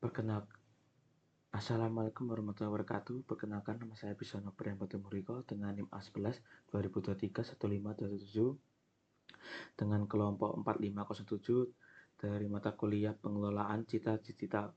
Perkenalkan, Assalamualaikum warahmatullahi wabarakatuh. Perkenalkan, nama saya Bisono Priambodo Muriko dengan NIM A11 2023 1527 dengan kelompok 4507 dari mata kuliah pengelolaan cita-cita.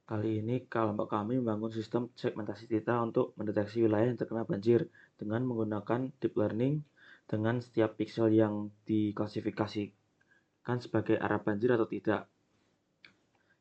Kali ini kelompok kami membangun sistem segmentasi cita untuk mendeteksi wilayah yang terkena banjir dengan menggunakan deep learning dengan setiap pixel yang diklasifikasikan sebagai arah banjir atau tidak.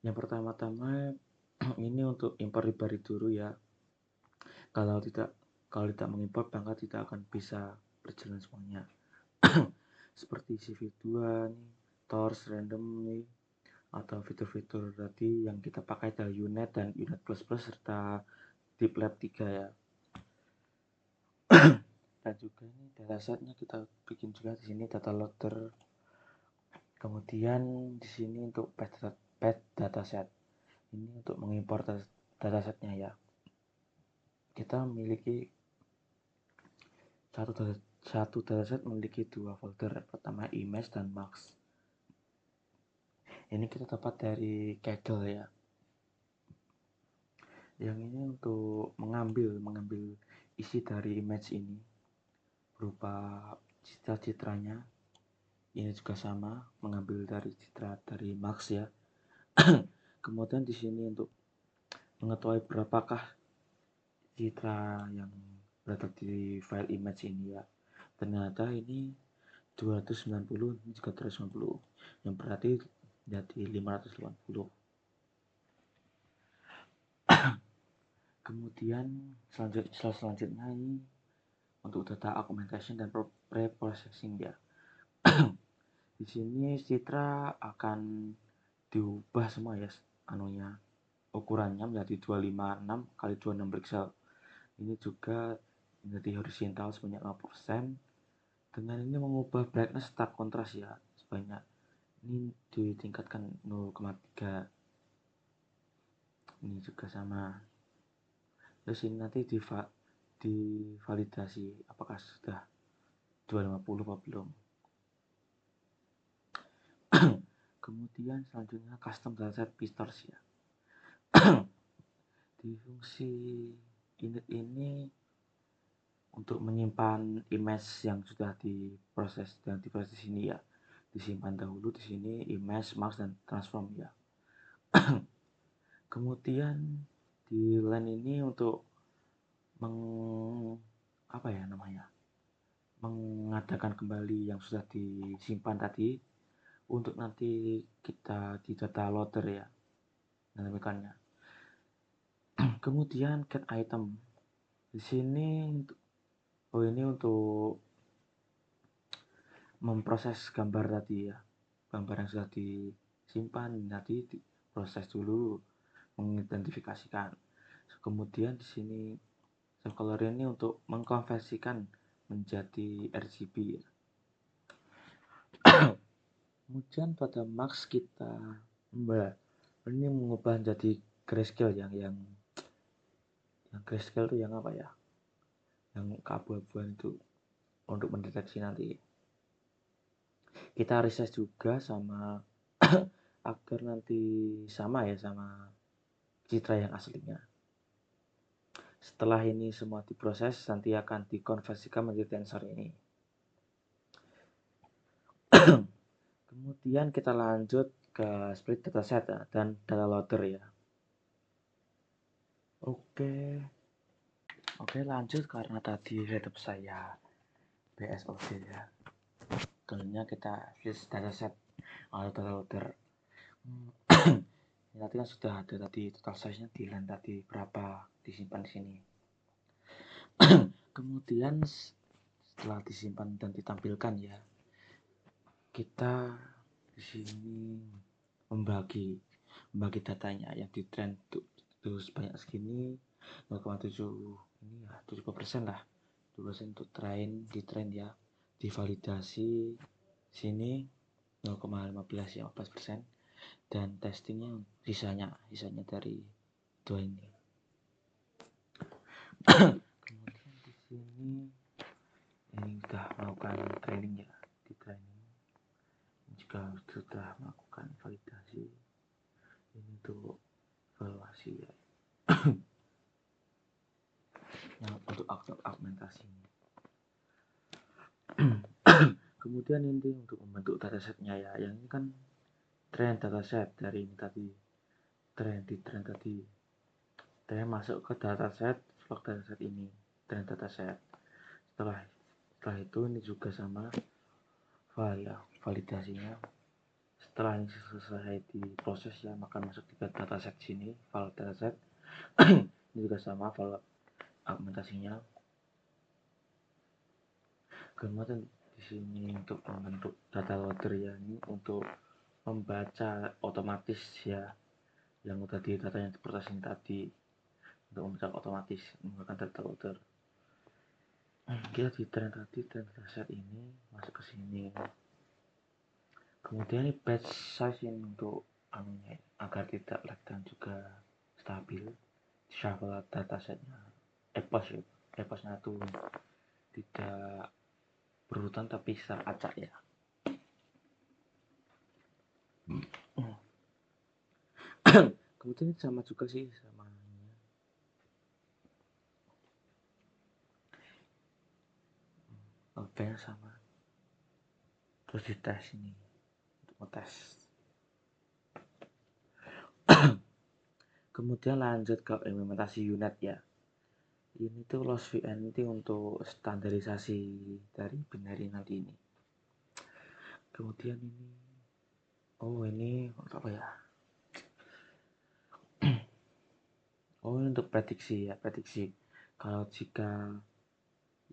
Yang pertama-tama ini untuk impor library dulu ya. Kalau tidak mengimpor, maka tidak akan bisa berjalan semuanya. Seperti CV2 nih, Tors, Random nih, atau fitur-fitur tadi yang kita pakai dari UNet dan UNet++ serta DeepLab 3 ya. Dan juga ini datasetnya kita bikin juga di sini data loader. Kemudian di sini untuk pet dataset. Ini untuk mengimpor datasetnya ya. Kita memiliki satu dataset memiliki dua folder, pertama image dan max. Ini kita dapat dari Kaggle ya. Yang ini untuk mengambil isi dari image ini berupa citra-citranya. Ini juga sama, mengambil dari citra dari max ya. Kemudian di sini untuk mengetahui berapakah citra yang berada di file image ini ya. Ternyata ini 290, ini juga 390, yang berarti jadi 580. Kemudian selanjutnya ini untuk data augmentation dan pre-processing ya. Di sini citra akan diubah semua ya, ukurannya menjadi 256 kali 26 pixel. Ini juga menjadi horizontal sebanyak 0%. Dengan ini mengubah brightness tak kontras ya, sebanyak ini ditingkatkan 0,3. Ini juga sama. Terus ini nanti divalidasi apakah sudah 250 atau belum. Kemudian selanjutnya custom dataset pistors ya. Di fungsi init ini untuk menyimpan image yang sudah diproses ini ya, disimpan dahulu di sini image, max dan transform ya. Kemudian di line ini untuk mengadakan kembali yang sudah disimpan tadi untuk nanti kita di data loader ya, menambahkannya. Kemudian get item di sini ini untuk memproses gambar tadi ya, gambar yang sudah disimpan tadi diproses dulu, mengidentifikasikan. Kemudian di sini subcolor ini untuk mengkonversikan menjadi RGB ya. Kemudian pada max kita ini mengubah menjadi grayscale yang grayscale itu yang apa ya, yang keabu-abuan itu untuk mendeteksi nanti. Kita resize juga sama agar nanti sama ya sama citra yang aslinya. Setelah ini semua diproses, nanti akan dikonversikan menjadi tensor ini. Kemudian kita lanjut ke split dataset dan data loader ya. Oke, lanjut karena tadi setup saya BSOD ya. Kemudian kita split dataset atau data loader. Ini tadi kan sudah ada tadi total size-nya di line tadi berapa disimpan di sini. Kemudian setelah disimpan dan ditampilkan ya, kita di sini membagi datanya yang di trend itu sebanyak segini 0,7 ini ya 70% lah, 2% untuk di trend ya, divalidasi sini 0,15 ya 14%, dan testingnya sisanya dari dua ini. Kemudian di sini ini sudah melakukan training ya, di training juga sudah melakukan validasi ini tuh prediksi ya. Yang untuk augmentasi. Kemudian ini untuk membentuk datasetnya ya. Yang ini kan trend dataset dari ini tadi. Trend tadi. Saya masuk ke dataset, vlog dataset ini, trend dataset. Setelah itu ini juga sama file ya, validasinya. Setelah ini selesai diproses ya, maka masuk ke dataset sini, file dataset. Ini juga sama file augmentasinya. Kemudian di sini untuk membentuk data loader ya, ini untuk membaca otomatis ya, yang tadi datanya diproses tadi, untuk membaca otomatis menggunakan data loader. Kita di trend dataset ini masuk ke sini. Kemudian ini batch size ini untuk agar tidak lag dan juga stabil. Shuffle datasetnya, eposnya itu tidak berurutan tapi secara acak ya. Kemudian sama juga sih sama banyak sama. Terus dites ini untuk ngetes. Kemudian lanjut ke implementasi unit ya. Ini tuh LostVN untuk standarisasi dari binary nanti ini. Kemudian ini ini apa ya? Ini untuk prediksi ya, prediksi. Kalau jika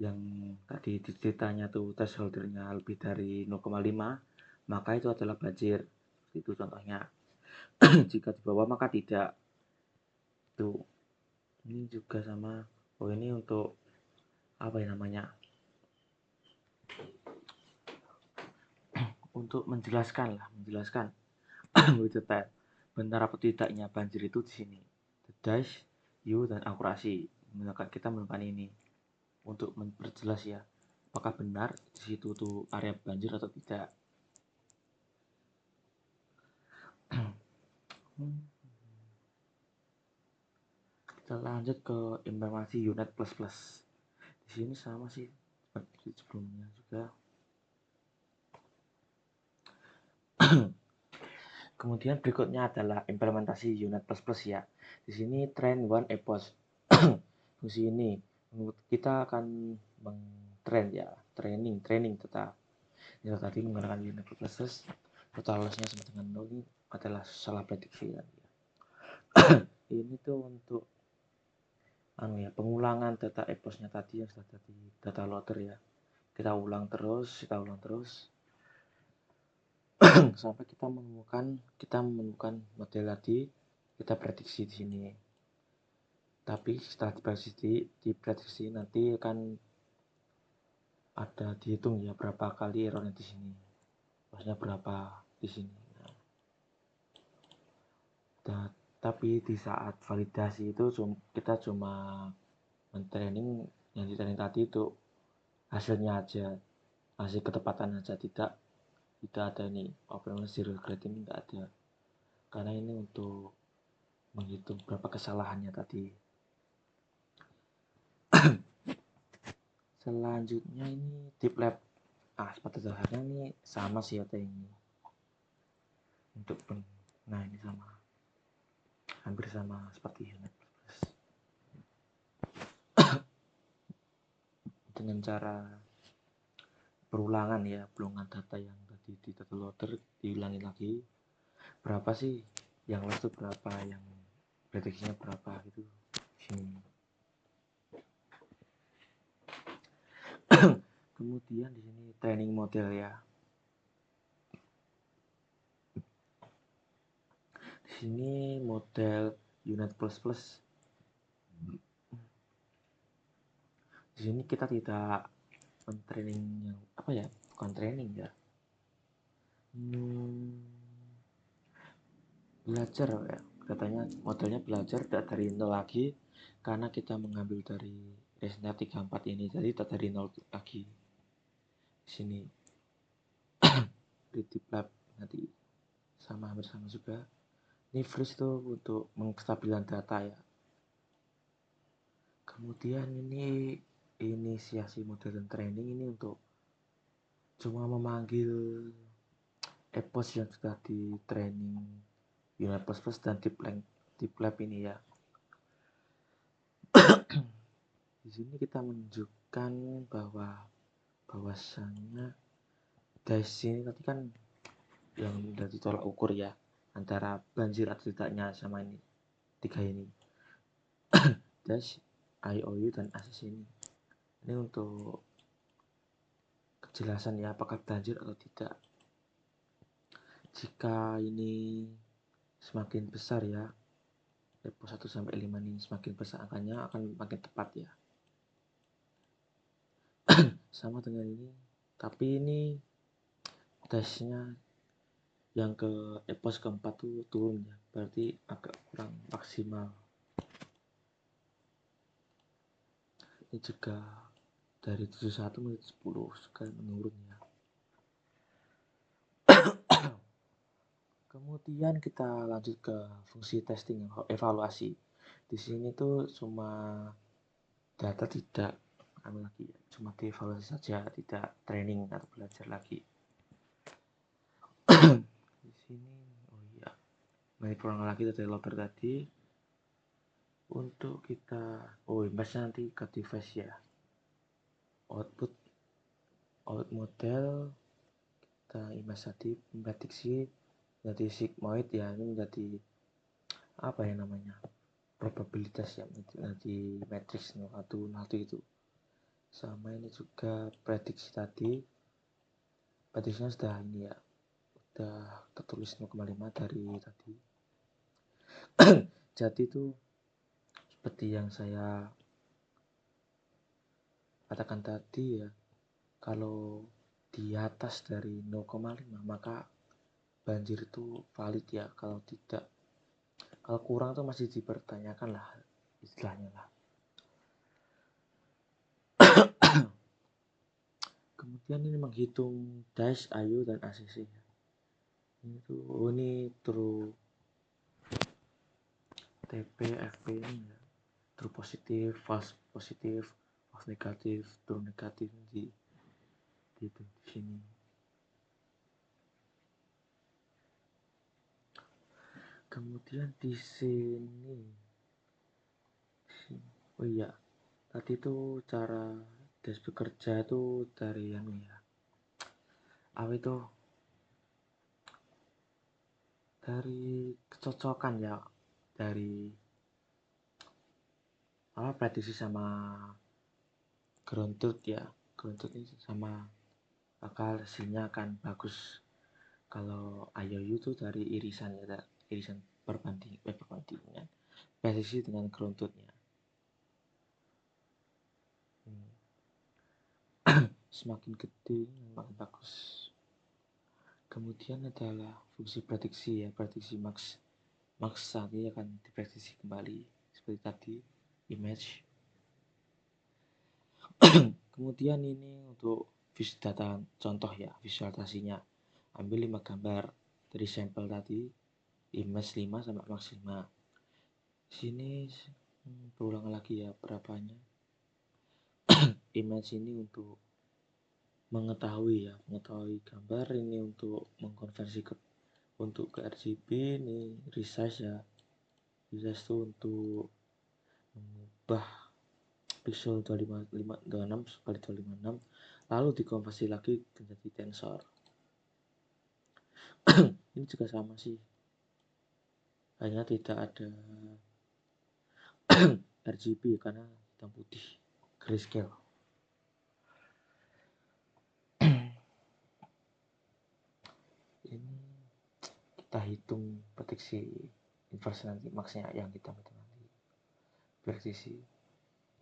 yang tadi ceritanya tuh thresholdernya lebih dari 0,5, maka itu adalah banjir. Itu contohnya. Jika di bawah maka tidak. Tuh. Ini juga sama. Ini untuk apa ya namanya? Untuk menjelaskan lebih detail benar apa tidaknya banjir itu di sini. The dash, U dan akurasi. Kita menggunakan ini untuk memperjelas ya, apakah benar di situ tuh area banjir atau tidak. Kita lanjut ke implementasi unit plus. Di sini sama sih seperti sebelumnya juga. Kemudian berikutnya adalah implementasi unit plus ya. Di sini trend one epos. Fungsi ini kita akan mengtrend ya, training tetap. Ya tadi menggunakan unit plus, total lossnya sama dengan 0 ini adalah salah prediksi ya. Ini tuh untuk pengulangan data eposnya tadi yang sudah tadi data loader ya. Kita ulang terus sampai kita menemukan model tadi, kita prediksi di sini. Tapi setelah diprediksi nanti akan ada dihitung ya berapa kali errornya di sini. Maksudnya berapa di sini. Tapi di saat validasi itu kita cuma mentraining yang di-training tadi itu hasilnya aja, hasil ketepatan aja, tidak ada ini operational zero grade ini enggak ada, karena ini untuk menghitung berapa kesalahannya tadi. Selanjutnya ini deep lab. Seperti dasarnya ini sama sih atau ini untuk ini sama, hampir sama seperti unit plus. Dengan cara perulangan ya, perulangan data yang tadi di data loader diulangi lagi, berapa sih yang loss itu berapa, yang prediksinya berapa gitu sini. Kemudian di sini training model ya. Di sini model unit plus. Di sini kita tidak mentraining yang bukan training ya. Belajar ya. Katanya modelnya belajar dari nol lagi karena kita mengambil dari ResNet 34 ini, jadi dari nol lagi. Di sini di deep lab nanti hampir sama juga. Ini freeze itu untuk menstabilkan data ya. Kemudian ini inisiasi modern training ini untuk cuma memanggil epos yang sudah di training unit plus dan deep lab ini ya. Di sini kita menunjukkan bahwasannya dari sini tadi kan yang udah ditolak ukur ya antara banjir atau tidaknya sama ini tiga ini dash IOU dan ACC ini untuk kejelasan ya apakah banjir atau tidak. Jika ini semakin besar ya level 1 sampai 5 ini semakin besar angkanya akan makin tepat ya. Sama dengan ini tapi ini dashnya yang ke epos keempat tuh turun ya berarti agak kurang maksimal. Ini juga dari 71 menjadi 10 sekali menurun ya. Kemudian kita lanjut ke fungsi testing evaluasi. Di sini tuh cuma data tidak lagi ya, cuma dievaluasi saja, tidak training atau belajar lagi. Di sini oh iya, mari pulang lagi dari loader tadi untuk kita imbasnya nanti ke device ya. Output model kita imbas tadi prediksi jadi sigmoid ya, ini menjadi apa ya namanya probabilitas ya nanti matrix 01 itu sama ini juga prediksi tadi prediksinya sudah ini ya udah ketulis 0,5 dari tadi. Jadi itu seperti yang saya katakan tadi ya, kalau di atas dari 0,5 maka banjir itu valid ya, kalau tidak, kalau kurang tuh masih dipertanyakan lah istilahnya lah. Kemudian ini menghitung dash, IU dan ACC. Ini true TP, FP ini ya. True positif, false positif, false negatif, true negatif di sini. Kemudian di sini. Oh iya, tadi tuh cara dash bekerja tuh dari yang ya. Apa itu? Dari kecocokan ya, dari prediksi sama ground truth ya. Ground truth ini sama bakal hasilnya akan bagus. Kalau IOU itu dari irisan ya, irisan perbandingan prediksi dengan ground truth-nya. Semakin gede makin bagus. Kemudian adalah fungsi prediksi ya, prediksi max tadi akan diprediksi kembali seperti tadi image. Kemudian ini untuk data contoh ya, visualisasinya ambil 5 gambar dari sampel tadi image 5 sampai max 5. Sini berulang lagi ya berapanya. Image ini untuk mengetahui gambar, ini untuk mengkonversi untuk ke RGB, ini resize ya. Resize itu untuk mengubah pixel 2526 kali 256 lalu dikonversi lagi menjadi tensor. Ini juga sama sih, hanya tidak ada RGB karena hitam putih grayscale. Ini kita hitung prediksi inversi nanti maksnya yang kita hitung nanti prediksi.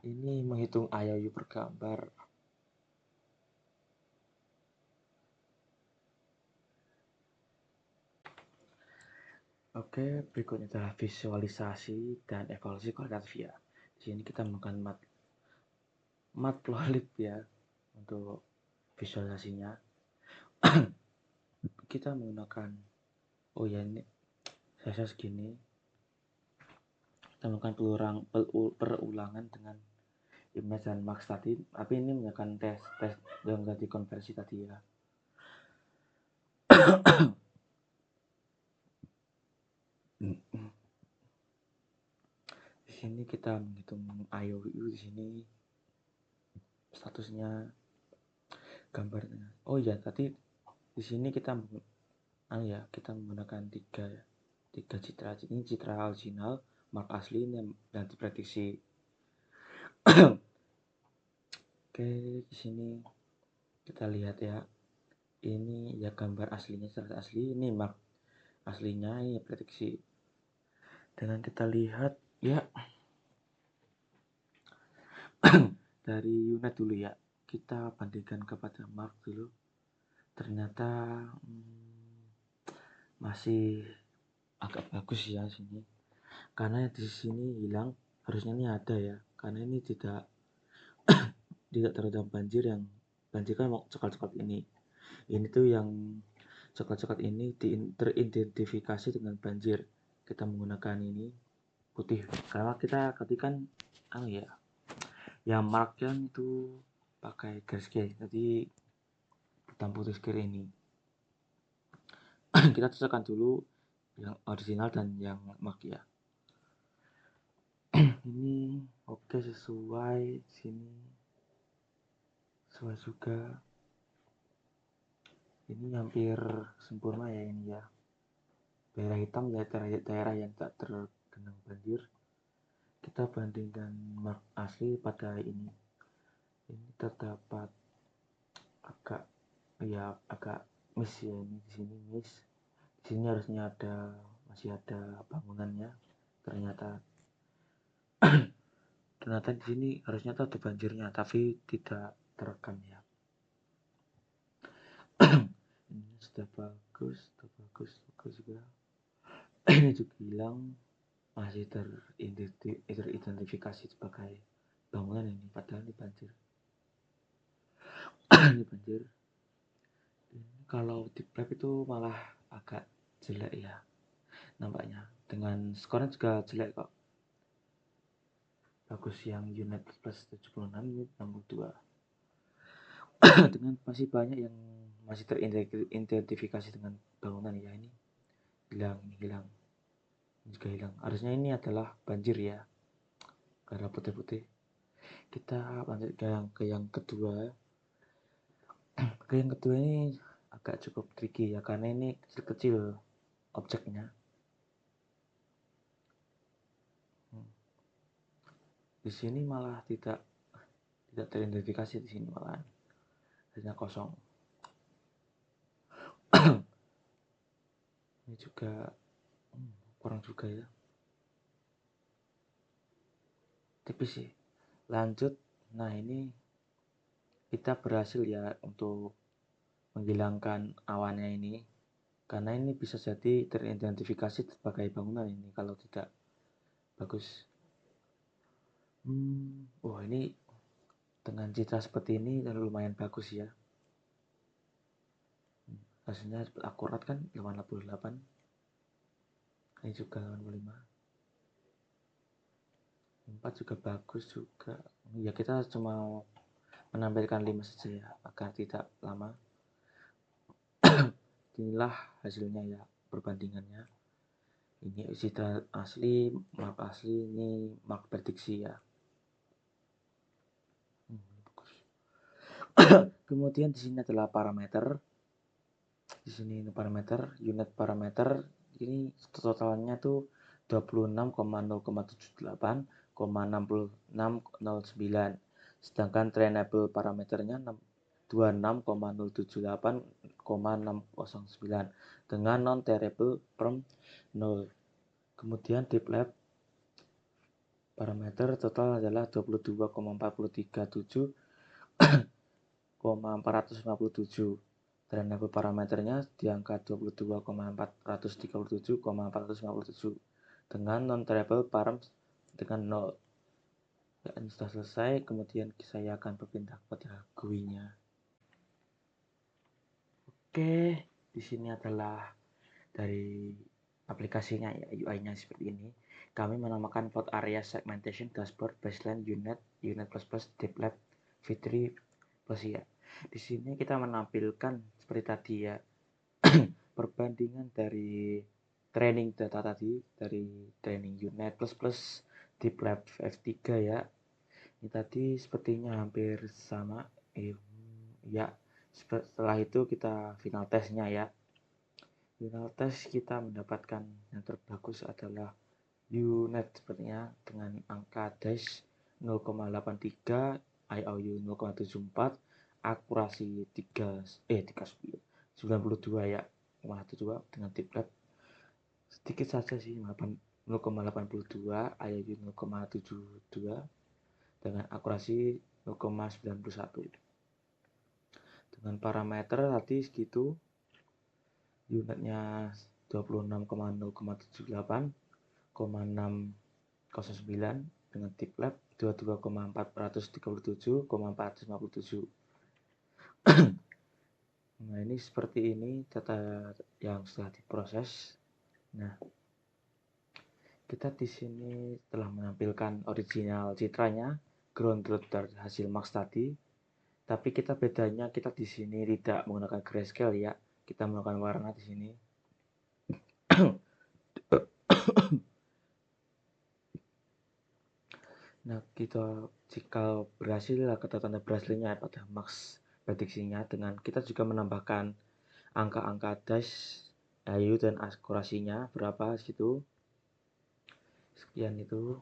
Ini menghitung IOU per gambar. Oke, berikutnya adalah visualisasi dan evaluasi kualitatif ya. Di sini kita menggunakan matplotlib ya untuk visualisasinya. Kita menggunakan ini Saya segini, kita melakukan perulangan dengan image dan max tadi, tapi ini menggunakan tes yang tadi konversi tadi ya. Di sini kita menghitung IOU, di sini statusnya gambarnya. Oh iya, tadi di sini kita kita menggunakan tiga citra. Ini citra original, mark asli dan diprediksi. Oke, di sini kita lihat ya. Ini ya gambar aslinya, citra asli. Ini mark aslinya, ini prediksi. Dengan kita lihat ya dari unit dulu ya. Kita bandingkan kepada mark dulu. Ternyata masih agak bagus ya sini. Karena di sini hilang, harusnya ini ada ya. Karena ini tidak terendam banjir, yang banjir kan mau cekal-cekal ini tuh yang cekal-cekal ini teridentifikasi dengan banjir. Kita menggunakan ini putih karena kita ketika yang marknya itu pakai grayscale, jadi hitam putih sekali ini. Kita cocokkan dulu yang original dan yang mark ya. Ini oke, sesuai sini, sesuai juga. Ini hampir sempurna ya ini ya. Daerah hitam ya daerah yang tak tergenang banjir. Kita bandingkan mark asli pada ini terdapat agak miss ya, ini di sini miss. Di sini harusnya masih ada bangunannya. Ternyata di sini harusnya tuh ada banjirnya, tapi tidak terekam ya. Ini sudah bagus juga. Ini juga hilang, masih teridentifikasi sebagai bangunan ini, padahal ini banjir. Ini banjir. Ini kalau di prep itu malah agak jelek ya nampaknya. Dengan skornya juga jelek kok. Bagus yang unit plus 76, ini 62. Dengan masih banyak yang masih teridentifikasi dengan bangunan ya. Ini hilang. Ini juga hilang. Harusnya ini adalah banjir ya, karena putih-putih. Kita lanjut ke yang kedua. Yang kedua ini agak cukup tricky ya, karena ini kecil-kecil objeknya. Di sini malah tidak teridentifikasi, di sini malah hanya kosong. Ini juga kurang juga ya, tipis sih. Lanjut, nah ini kita berhasil ya untuk menghilangkan awannya ini, karena ini bisa jadi teridentifikasi sebagai bangunan ini kalau tidak bagus. Ini dengan citra seperti ini lumayan bagus ya. Hasilnya akurat kan, 88. Ini juga 85. 4 juga bagus juga. Ya kita cuma menampilkan 5 saja ya, agar tidak lama. Inilah hasilnya ya, perbandingannya. Ini citra asli, mark asli, ini mark prediksi ya. Kemudian di sini adalah parameter. Di sini ini parameter, unit parameter ini totalnya tuh 26,078,6609. Sedangkan trainable parameternya 26,078,609 dengan non trainable from 0. Kemudian deep lab parameter total adalah 22,437,457. Trainable parameternya di angka 22,437,457 dengan non trainable param dengan 0. Ya, ini sudah selesai. Kemudian saya akan berpindah pada GUI-nya. Oke, di sini adalah dari aplikasinya ya, UI-nya seperti ini. Kami menamakan plot area segmentation dashboard baseline unit plus deep lab v3 plus ya. Di sini kita menampilkan seperti tadi ya, perbandingan dari training data tadi, dari training unit plus deep lab f3 ya. Ini tadi sepertinya hampir sama. Ya, setelah itu kita final testnya ya. Final test kita mendapatkan yang terbagus adalah UNET sepertinya dengan angka dash 0,83, IOU 0,74, akurasi 92 ya, 0,12 dengan deep lab sedikit saja sih 0,82, IOU 0,72 dengan akurasi 0,91. Dengan parameter tadi segitu, unitnya 26,078,609 dengan deep lab 22,437,457. Nah, ini seperti ini data yang setelah diproses. Nah, kita di sini telah menampilkan original citranya, ground truth dari hasil max tadi. Tapi kita bedanya kita di sini tidak menggunakan grayscale ya. Kita menggunakan warna di sini. Nah, kita jika berhasil kita tanda berhasilnya pada max prediksinya dengan kita juga menambahkan angka-angka dash, IU dan akurasinya berapa situ. Sekian itu.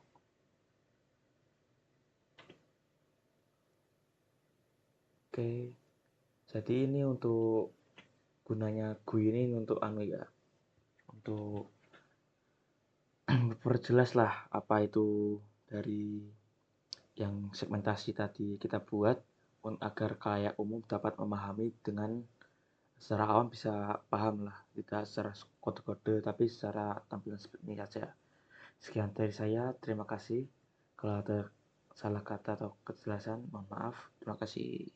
Oke. Jadi ini untuk gunanya GUI ini untuk ya. Untuk perjelas lah apa itu dari yang segmentasi tadi kita buat agar kayak umum dapat memahami dengan secara awam bisa paham lah, tidak secara kode-kode tapi secara tampilan seperti ini saja. Sekian dari saya, terima kasih. Kalau ada salah kata atau kejelasan, mohon maaf. Terima kasih.